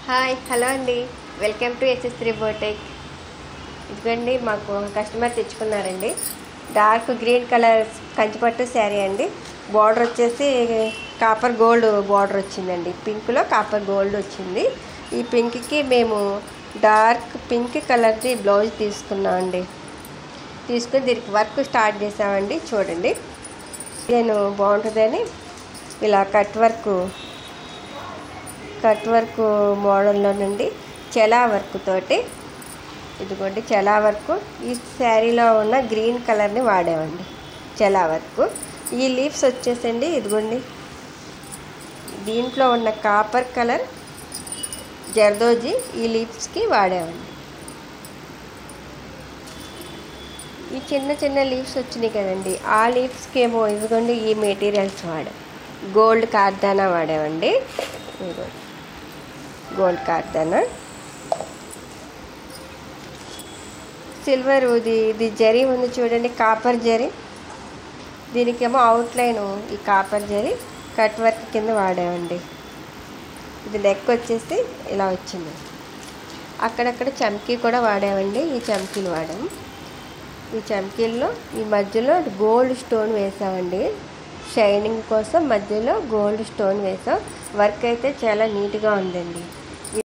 Hi hello అండి, welcome to SS3 బోటెక్. ఇదిగోండి, మాకు కస్టమర్ తెచ్చుకున్నారండి. డార్క్ గ్రీన్ కలర్ కంచిపట్టు శారీ అండి. బార్డర్ వచ్చేసి కాపర్ గోల్డ్ బార్డర్ వచ్చిందండి. పింక్లో కాపర్ గోల్డ్ వచ్చింది. ఈ పింక్కి మేము డార్క్ పింక్ కలర్ది బ్లౌజ్ తీసుకున్నామండి. తీసుకుని దీనికి వర్క్ స్టార్ట్ చేసామండి. చూడండి, నేను బాగుంటుందని ఇలా కట్ వర్క్ మోడల్లో నుండి చెలా వర్క్ తోటి, ఇదిగోండి చెలా వర్క్. ఈ శారీలో ఉన్న గ్రీన్ కలర్ని వాడామండి. చెలా వర్క్. ఈ లీవ్స్ వచ్చేసండి, ఇదిగోండి దీంట్లో ఉన్న కాపర్ కలర్ జర్దోజీ ఈ లీవ్స్కి వాడామండి. ఈ చిన్న చిన్న లీవ్స్ వచ్చినాయి కదండి, ఆ లీవ్స్కి ఏమో ఇదిగోండి ఈ మెటీరియల్స్ వాడాం. గోల్డ్ కార్దానా వాడామండి. ఇదిగోండి గోల్డ్ కార్దానా, సిల్వర్ ఇది జరీ ఉంది చూడండి, కాపర్ జరీ. దీనికేమో అవుట్లైన్ ఈ కాపర్ జరీ కట్ వర్క్ కింద వాడామండి. ఇది నెక్ వచ్చేసి ఇలా వచ్చింది. అక్కడక్కడ చమ్కీ కూడా వాడామండి. ఈ చమ్కీలు వాడాము. ఈ చమ్కీల్లో ఈ మధ్యలో గోల్డ్ స్టోన్ వేసామండి. షైనింగ్ కోసం మధ్యలో గోల్డ్ స్టోన్ వేసాం. వర్క్ అయితే చాలా నీట్గా ఉందండి.